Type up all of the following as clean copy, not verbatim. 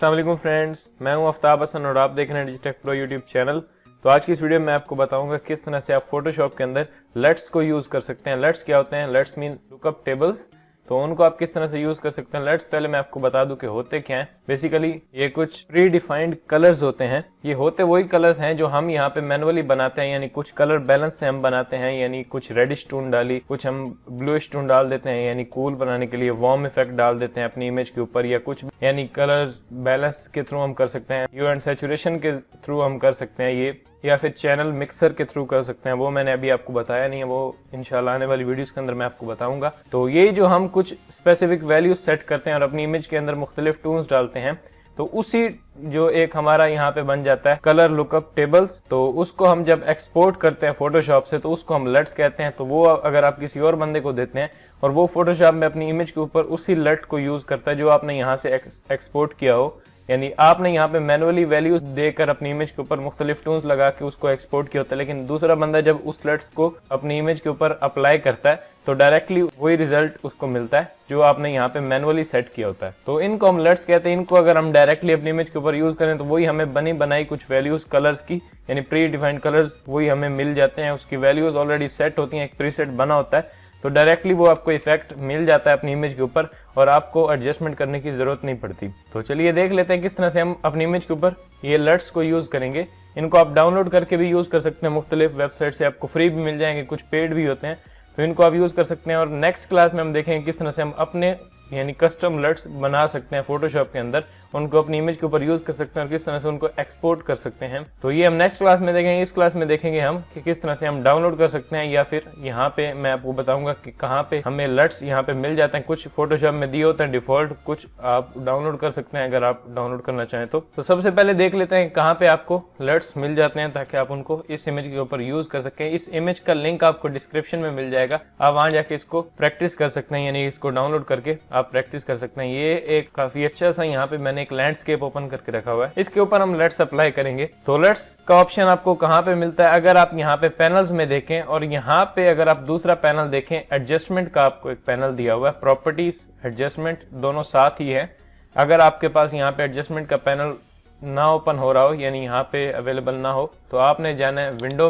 अस्सलाम वालेकुम फ्रेंड्स, मैं हूं आफ्ताब हसन और आप देख रहे हैं डिजिटेक प्रो यूट्यूब चैनल। तो आज की इस वीडियो में आपको बताऊंगा किस तरह से आप फोटोशॉप के अंदर लेट्स को यूज कर सकते हैं। लेट्स क्या होते हैं? Let's mean lookup tables. तो उनको आप किस तरह से यूज कर सकते हैं। लेट्स पहले मैं आपको बता दूं कि होते क्या हैं। बेसिकली ये कुछ प्री डिफाइंड कलर्स होते हैं। ये होते वही कलर्स हैं जो हम यहाँ पे मैनुअली बनाते हैं, यानी कुछ कलर बैलेंस से हम बनाते हैं, यानी कुछ रेडिश टोन डाली, कुछ हम ब्लूइश टोन डाल देते हैं, यानी कूल बनाने के लिए वार्म इफेक्ट डाल देते हैं अपनी इमेज के ऊपर, या कुछ यानी कलर बैलेंस के थ्रू हम कर सकते हैं, ह्यू एंड सैचुरेशन के थ्रू हम कर सकते हैं ये, या फिर चैनल मिक्सर के थ्रू कर सकते हैं। वो मैंने अभी आपको बताया नहीं है, वो इंशाल्लाह आने वाली वीडियोस के अंदर मैं आपको बताऊंगा। तो ये जो हम कुछ स्पेसिफिक वैल्यूज सेट करते हैं और अपनी इमेज के अंदर मुख्तलिफ टून्स डालते हैं, तो उसी जो एक हमारा यहाँ पे बन जाता है कलर लुकअप टेबल्स। तो उसको हम जब एक्सपोर्ट करते हैं फोटोशॉप से तो उसको हम लेट्स कहते हैं। तो वो अगर आप किसी और बंदे को देते हैं और वो फोटोशॉप में अपनी इमेज के ऊपर उसी लेट को यूज करता है जो आपने यहाँ से एक्सपोर्ट किया हो, यानी आपने यहाँ पे मैनुअली वैल्यूज देकर अपनी इमेज के ऊपर मुख्तलिफ टून्स लगा के उसको एक्सपोर्ट किया होता है, लेकिन दूसरा बंदा जब उस लेट्स को अपनी इमेज के ऊपर अप्लाई करता है तो डायरेक्टली वही रिजल्ट उसको मिलता है जो आपने यहाँ पे मैनुअली सेट किया होता है। तो इनको हम लेट्स कहते हैं। इनको अगर हम डायरेक्टली अपनी इमेज के ऊपर यूज करें तो वही हमें बनी बनाई कुछ वैल्यूज कलर्स की, यानी प्री डिफाइंड कलर्स वही हमें मिल जाते हैं। उसकी वैल्यूज ऑलरेडी सेट होती हैं, एक प्रीसेट बना होता है, तो डायरेक्टली वो आपको इफेक्ट मिल जाता है अपनी इमेज के ऊपर और आपको एडजस्टमेंट करने की जरूरत नहीं पड़ती। तो चलिए देख लेते हैं किस तरह से हम अपनी इमेज के ऊपर ये लेट्स को यूज करेंगे। इनको आप डाउनलोड करके भी यूज कर सकते हैं, मुख्तलिफ वेबसाइट से आपको फ्री भी मिल जाएंगे, कुछ पेड भी होते हैं, तो इनको आप यूज कर सकते हैं। और नेक्स्ट क्लास में हम देखेंगे किस तरह से हम अपने यानी कस्टम लेट्स बना सकते हैं फोटोशॉप के अंदर, उनको अपनी इमेज के ऊपर यूज कर सकते हैं और किस तरह से उनको एक्सपोर्ट कर सकते हैं। तो ये हम नेक्स्ट क्लास में देखेंगे। इस क्लास में देखेंगे हम कि किस तरह से हम डाउनलोड कर सकते हैं, या फिर यहाँ पे मैं आपको बताऊंगा कि कहाँ पे हमें लेट्स यहाँ पे मिल जाते हैं। कुछ फोटोशॉप में दिए होते हैं डिफॉल्ट, कुछ आप डाउनलोड कर सकते हैं अगर आप डाउनलोड करना चाहें तो सबसे पहले देख लेते हैं कहाँ पे आपको लेट्स मिल जाते हैं ताकि आप उनको इस इमेज के ऊपर यूज कर सकें। इस इमेज का लिंक आपको डिस्क्रिप्शन में मिल जाएगा, आप वहां जाके इसको प्रैक्टिस कर सकते हैं, यानी इसको डाउनलोड करके आप प्रैक्टिस कर सकते हैं। ये एक काफी अच्छा सा यहाँ पे मैंने एक लैंडस्केप ओपन करके रखा हुआ है, इसके ऊपर हम लेट्स अप्लाई करेंगे। तो लेट्स का ऑप्शन आपको कहाँ पे मिलता है? अगर आप यहाँ पे पैनल्स में देखें और यहाँ पे अगर आप दूसरा पैनल देखें, एडजस्टमेंट का आपको एक पैनल दिया हुआ है, प्रॉपर्टीज एडजस्टमेंट दोनों साथ ही है। अगर आपके पास यहाँ पे एडजस्टमेंट का पैनल ना ओपन हो रहा हो, यानी यहाँ पे अवेलेबल ना हो, तो आपने जाना है विंडो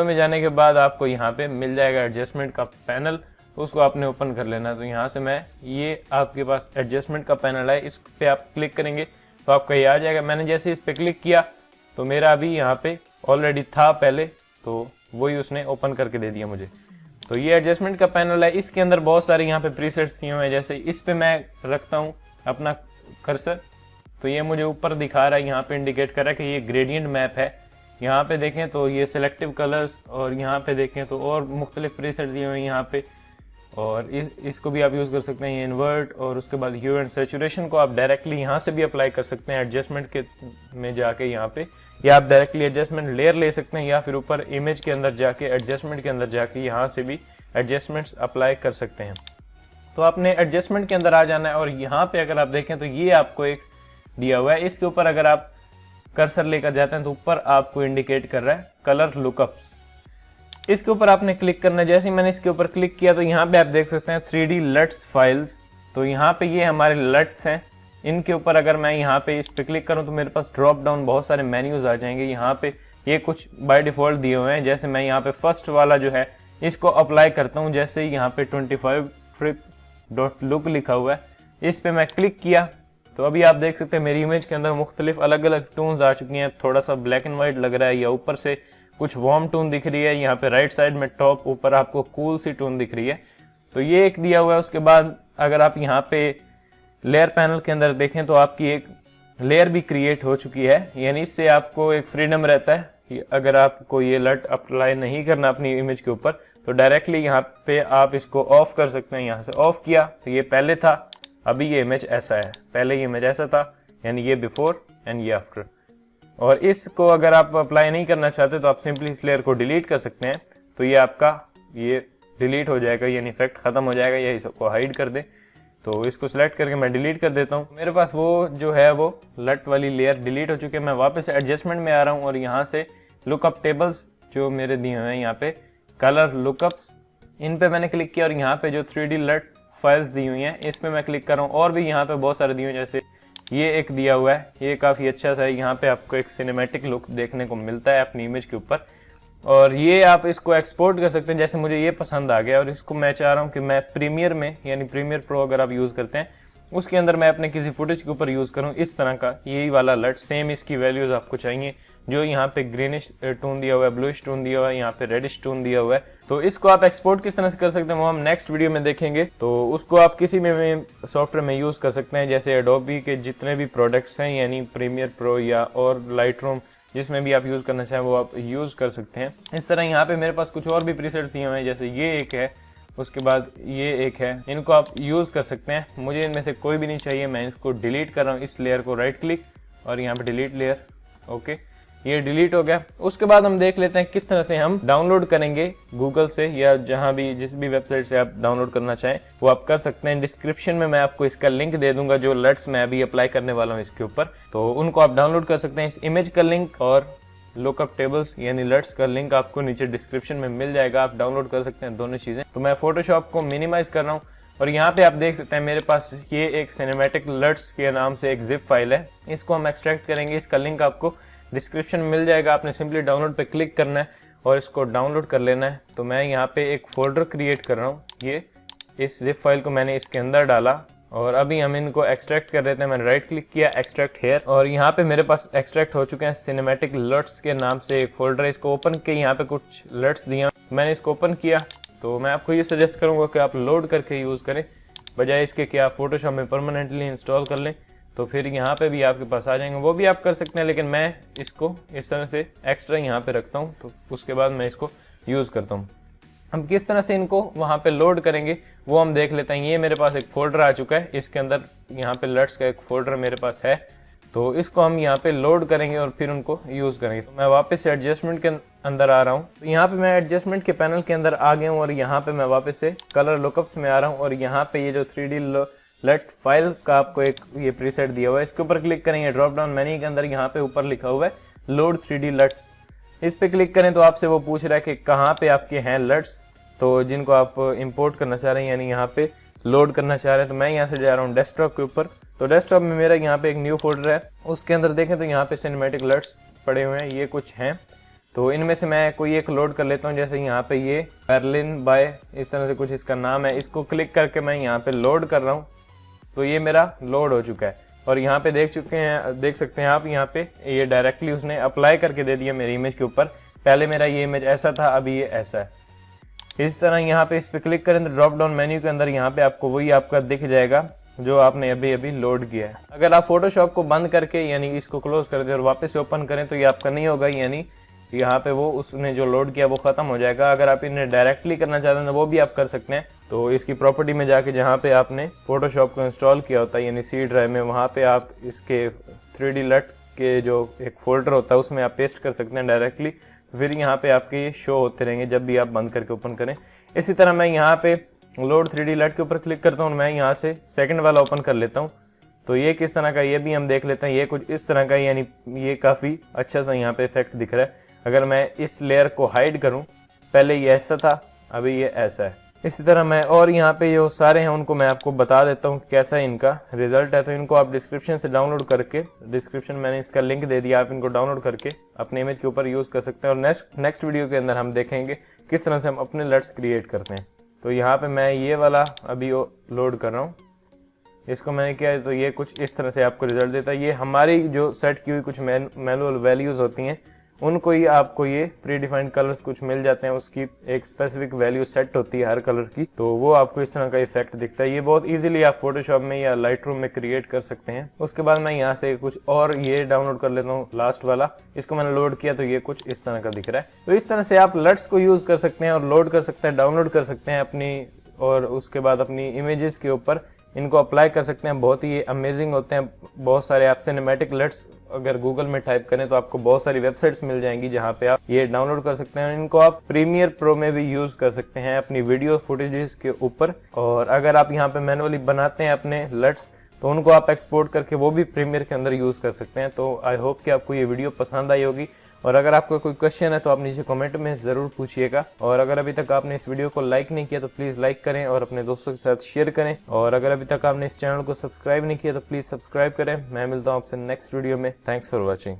में जाने के बाद आपको यहाँ पे मिल जाएगा एडजस्टमेंट का पैनल, तो उसको आपने ओपन कर लेना। तो यहाँ से मैं ये आपके पास एडजस्टमेंट का पैनल है, इस पे आप क्लिक करेंगे तो आपका ये आ जाएगा। मैंने जैसे इस पे क्लिक किया तो मेरा अभी यहाँ पे ऑलरेडी था पहले, तो वही उसने ओपन करके दे दिया मुझे। तो ये एडजस्टमेंट का पैनल है, इसके अंदर बहुत सारे यहाँ पे प्रीसेट्स दिए हुए हैं। जैसे इस पे मैं रखता हूँ अपना कर्सर, तो ये मुझे ऊपर दिखा रहा है, यहाँ पे इंडिकेट कर रहा है कि ये ग्रेडियंट मैप है। यहाँ पे देखें तो ये सिलेक्टिव कलर्स, और यहाँ पे देखें तो और मुख्तलिफ प्रीसेट दिए हुए हैं यहाँ पे, और इसको भी आप यूज़ कर सकते हैं, ये इन्वर्ट। और उसके बाद ह्यू एंड सैचुरेशन को आप डायरेक्टली यहाँ से भी अप्लाई कर सकते हैं एडजस्टमेंट के में जाके यहाँ पे, या आप डायरेक्टली एडजस्टमेंट लेयर ले सकते हैं, या फिर ऊपर इमेज के अंदर जाके एडजस्टमेंट के अंदर जाके यहाँ से भी एडजस्टमेंट्स अप्लाई कर सकते हैं। तो आपने एडजस्टमेंट के अंदर आ जाना है और यहाँ पे अगर आप देखें तो ये आपको एक दिया हुआ है, इसके ऊपर अगर आप कर्सर लेकर जाते हैं तो ऊपर आपको इंडिकेट कर रहा है कलर लुकअप्स। इसके ऊपर आपने क्लिक करना है। जैसे ही मैंने इसके ऊपर क्लिक किया तो यहाँ पे आप देख सकते हैं 3D लेट्स फाइल्स। तो यहाँ पे ये हमारे लेट्स हैं, इनके ऊपर अगर मैं यहाँ पे इस पे क्लिक करूँ तो मेरे पास ड्रॉप डाउन बहुत सारे मेन्यूज आ जाएंगे। यहाँ पे ये कुछ बाय डिफॉल्ट दिए हुए हैं। जैसे मैं यहाँ पे फर्स्ट वाला जो है इसको अप्लाई करता हूँ, जैसे ही यहाँ पे 25 trip.look लिखा हुआ है, इस पे मैं क्लिक किया तो अभी आप देख सकते हैं मेरी इमेज के अंदर मुख्तलिफ अलग अलग टून्स आ चुकी हैं। थोड़ा सा ब्लैक एंड व्हाइट लग रहा है, या ऊपर से कुछ वार्म टोन दिख रही है, यहाँ पे राइट साइड में टॉप ऊपर आपको कूल सी टोन दिख रही है, तो ये एक दिया हुआ है। उसके बाद अगर आप यहाँ पे लेयर पैनल के अंदर देखें तो आपकी एक लेयर भी क्रिएट हो चुकी है, यानी इससे आपको एक फ्रीडम रहता है। अगर आपको ये लेट अप्लाई नहीं करना अपनी इमेज के ऊपर तो डायरेक्टली यहाँ पे आप इसको ऑफ कर सकते हैं। यहाँ से ऑफ किया तो ये पहले था, अभी ये इमेज ऐसा है, पहले ये इमेज ऐसा था, यानी ये बिफोर एंड ये आफ्टर। और इसको अगर आप अप्लाई नहीं करना चाहते तो आप सिंपली इस लेयर को डिलीट कर सकते हैं, तो ये आपका ये डिलीट हो जाएगा, यानी इफेक्ट खत्म हो जाएगा, या इसको हाइड कर दे। तो इसको सिलेक्ट करके मैं डिलीट कर देता हूँ। मेरे पास वो जो है वो लट वाली लेयर डिलीट हो चुकी है। मैं वापस एडजस्टमेंट में आ रहा हूँ और यहाँ से लुकअप टेबल्स जो मेरे दिए हुए हैं यहाँ पे कलर लुकअप्स, इन पे मैंने क्लिक किया और यहाँ पे जो 3D लट फाइल्स दी हुई हैं इस पे मैं क्लिक कर रहा हूँ। और भी यहाँ पे बहुत सारे दिए हुए जैसे ये एक दिया हुआ है, ये काफ़ी अच्छा सा है। यहाँ पे आपको एक सिनेमैटिक लुक देखने को मिलता है अपनी इमेज के ऊपर, और ये आप इसको एक्सपोर्ट कर सकते हैं। जैसे मुझे ये पसंद आ गया और इसको मैं चाह रहा हूँ कि मैं प्रीमियर में, यानी प्रीमियर प्रो अगर आप यूज़ करते हैं उसके अंदर मैं अपने किसी फुटेज के ऊपर यूज़ करूँ इस तरह का यही वाला अलर्ट। सेम इसकी वैल्यूज़ आपको चाहिए, जो यहाँ पे ग्रीनिश टोन दिया हुआ है, ब्लूइश टोन दिया हुआ है, यहाँ पे रेडिश टोन दिया हुआ है। तो इसको आप एक्सपोर्ट किस तरह से कर सकते हैं वो हम नेक्स्ट वीडियो में देखेंगे। तो उसको आप किसी में सॉफ्टवेयर में यूज़ कर सकते हैं, जैसे एडोबी के जितने भी प्रोडक्ट्स हैं, यानी प्रीमियर प्रो या और लाइटरूम, जिसमें भी आप यूज़ करना चाहें वो आप यूज़ कर सकते हैं। इस तरह यहाँ पे मेरे पास कुछ और भी प्रीसेट्स दिए हुए हैं, जैसे ये एक है, उसके बाद ये एक है, इनको आप यूज़ कर सकते हैं। मुझे इनमें से कोई भी नहीं चाहिए, मैं इसको डिलीट कर रहा हूँ। इस लेयर को राइट क्लिक और यहाँ पे डिलीट लेयर, ओके, ये डिलीट हो गया। उसके बाद हम देख लेते हैं किस तरह से हम डाउनलोड करेंगे गूगल से या जहां भी, जिस भी वेबसाइट से आप डाउनलोड करना चाहें वो आप कर सकते हैं। डिस्क्रिप्शन में मैं आपको इसका लिंक दे दूंगा, जो लट्स मैं अभी अप्लाई करने वाला हूं इसके ऊपर, तो उनको आप डाउनलोड कर सकते हैं। इस इमेज का लिंक और लुकअप टेबल्स यानी लट्स का लिंक आपको नीचे डिस्क्रिप्शन में मिल जाएगा, आप डाउनलोड कर सकते हैं दोनों चीजें। तो मैं फोटोशॉप को मिनिमाइज कर रहा हूँ और यहाँ पे आप देख सकते हैं मेरे पास ये एक सिनेमैटिक लट्स के नाम से एक जिप फाइल है, इसको हम एक्सट्रैक्ट करेंगे। इसका लिंक आपको डिस्क्रिप्शन में मिल जाएगा, आपने सिंपली डाउनलोड पे क्लिक करना है और इसको डाउनलोड कर लेना है। तो मैं यहाँ पे एक फोल्डर क्रिएट कर रहा हूँ, ये इस जिप फाइल को मैंने इसके अंदर डाला और अभी हम इनको एक्सट्रैक्ट कर देते हैं। मैंने राइट क्लिक किया, एक्सट्रैक्ट हेयर, और यहाँ पे मेरे पास एक्सट्रैक्ट हो चुके हैं सिनेमैटिक लट्स के नाम से एक फोल्डर है। इसको ओपन के यहाँ पे कुछ लट्स दिया, मैंने इसको ओपन किया। तो मैं आपको ये सजेस्ट करूँगा कि आप लोड करके यूज़ करें, बजाय इसके कि आप फोटोशॉप में परमानेंटली इंस्टॉल कर लें, तो फिर यहाँ पे भी आपके पास आ जाएंगे। वो भी आप कर सकते हैं, लेकिन मैं इसको इस तरह से एक्स्ट्रा यहाँ पे रखता हूँ, तो उसके बाद मैं इसको यूज़ करता हूँ। हम किस तरह से इनको वहाँ पे लोड करेंगे वो हम देख लेते हैं। ये मेरे पास एक फोल्डर आ चुका है, इसके अंदर यहाँ पे लट्स का एक फोल्डर मेरे पास है, तो इसको हम यहाँ पे लोड करेंगे और फिर उनको यूज़ करेंगे। तो मैं वापस से एडजस्टमेंट के अंदर आ रहा हूँ, तो यहाँ पे मैं एडजस्टमेंट के पैनल के अंदर आ गया हूँ और यहाँ पे मैं वापस से कलर लुकअप्स में आ रहा हूँ और यहाँ पे ये जो 3D लट फाइल का आपको एक ये प्रीसेट दिया हुआ है, इसके ऊपर क्लिक करेंगे। ड्रॉप डाउन मेन्यू के अंदर यहाँ पे ऊपर लिखा हुआ है लोड 3D लट्स, इस पे क्लिक करें तो आपसे वो पूछ रहा है कि कहाँ पे आपके हैं लट्स, तो जिनको आप इंपोर्ट करना चाह रहे हैं यानी यहाँ पे लोड करना चाह रहे हैं। तो मैं यहाँ से जा रहा हूँ डेस्कटॉप के ऊपर, तो डेस्कटॉप में मेरा यहाँ पे एक न्यू फोल्डर है, उसके अंदर देखें तो यहाँ पे सिनेमैटिक लट्स पड़े हुए हैं, ये कुछ हैं। तो इनमें से मैं कोई एक लोड कर लेता हूँ, जैसे यहाँ पे ये बर्लिन बाय इस तरह से कुछ इसका नाम है, इसको क्लिक करके मैं यहाँ पे लोड कर रहा हूँ। तो ये मेरा लोड हो चुका है और यहाँ पे देख सकते हैं आप, यहाँ पे ये डायरेक्टली उसने अप्लाई करके दे दिया मेरी इमेज के ऊपर। पहले मेरा ये इमेज ऐसा था, अभी ये ऐसा है। इस तरह यहाँ पे इस पे क्लिक करें तो ड्रॉप डाउन मेन्यू के अंदर यहाँ पे आपको वही आपका दिख जाएगा जो आपने अभी अभी लोड किया है। अगर आप फोटोशॉप को बंद करके यानी इसको क्लोज कर दें और वापस से ओपन करें तो ये आपका नहीं होगा, यानी यहाँ पे वो उसने जो लोड किया वो खत्म हो जाएगा। अगर आप इन्हें डायरेक्टली करना चाहते हैं तो वो भी आप कर सकते हैं। तो इसकी प्रॉपर्टी में जाके जहाँ पे आपने फोटोशॉप को इंस्टॉल किया होता है यानी सी ड्राइव में, वहाँ पे आप इसके 3D लट के जो एक फोल्डर होता है उसमें आप पेस्ट कर सकते हैं डायरेक्टली। फिर यहाँ पे आपके ये शो होते रहेंगे जब भी आप बंद करके ओपन करें। इसी तरह मैं यहाँ पे लोड 3D लट के ऊपर क्लिक करता हूँ, मैं यहाँ से सेकंड वाला ओपन कर लेता हूँ। तो ये किस तरह का, ये भी हम देख लेते हैं। ये कुछ इस तरह का, यानी ये काफ़ी अच्छा सा यहाँ पे इफेक्ट दिख रहा है। अगर मैं इस लेयर को हाइड करूं, पहले ये ऐसा था, अभी ये ऐसा है। इसी तरह मैं और यहाँ पे जो सारे हैं उनको मैं आपको बता देता हूँ कैसा इनका रिजल्ट है। तो इनको आप डिस्क्रिप्शन से डाउनलोड करके, डिस्क्रिप्शन मैंने इसका लिंक दे दिया, आप इनको डाउनलोड करके अपने इमेज के ऊपर यूज़ कर सकते हैं। और नेक्स्ट वीडियो के अंदर हम देखेंगे किस तरह से हम अपने लट्स क्रिएट करते हैं। तो यहाँ पे मैं ये वाला अभी लोड कर रहा हूँ, इसको मैंने किया है तो ये कुछ इस तरह से आपको रिजल्ट देता है। ये हमारी जो सेट की हुई कुछ मैनुअल वैल्यूज़ होती हैं, उनको ही आपको ये प्री डिफाइंड कलर्स कुछ मिल जाते हैं, उसकी एक स्पेसिफिक वैल्यू सेट होती है हर कलर की, तो वो आपको इस तरह का इफेक्ट दिखता है। ये बहुत इजीली आप फोटोशॉप में या लाइटरूम में क्रिएट कर सकते हैं। उसके बाद मैं यहाँ से कुछ और ये डाउनलोड कर लेता हूँ, लास्ट वाला, इसको मैंने लोड किया तो ये कुछ इस तरह का दिख रहा है। तो इस तरह से आप लट्स को यूज कर सकते हैं और लोड कर सकते हैं, डाउनलोड कर सकते हैं अपनी, और उसके बाद अपनी इमेजेस के ऊपर इनको अप्लाई कर सकते हैं। बहुत ही अमेजिंग होते हैं। बहुत सारे आप सिनेमैटिक लट्स अगर गूगल में टाइप करें तो आपको बहुत सारी वेबसाइट्स मिल जाएंगी जहां पे आप ये डाउनलोड कर सकते हैं। इनको आप प्रीमियर प्रो में भी यूज कर सकते हैं अपनी वीडियो फुटेजेस के ऊपर। और अगर आप यहाँ पे मैनुअली बनाते हैं अपने लट्स तो उनको आप एक्सपोर्ट करके वो भी प्रीमियर के अंदर यूज कर सकते हैं। तो आई होप कि आपको ये वीडियो पसंद आई होगी और अगर आपका कोई क्वेश्चन है तो आप नीचे कमेंट में जरूर पूछिएगा। और अगर अभी तक आपने इस वीडियो को लाइक नहीं किया तो प्लीज लाइक करें और अपने दोस्तों के साथ शेयर करें। और अगर अभी तक आपने इस चैनल को सब्सक्राइब नहीं किया तो प्लीज सब्सक्राइब करें। मैं मिलता हूँ आपसे नेक्स्ट वीडियो में। Thanks for watching.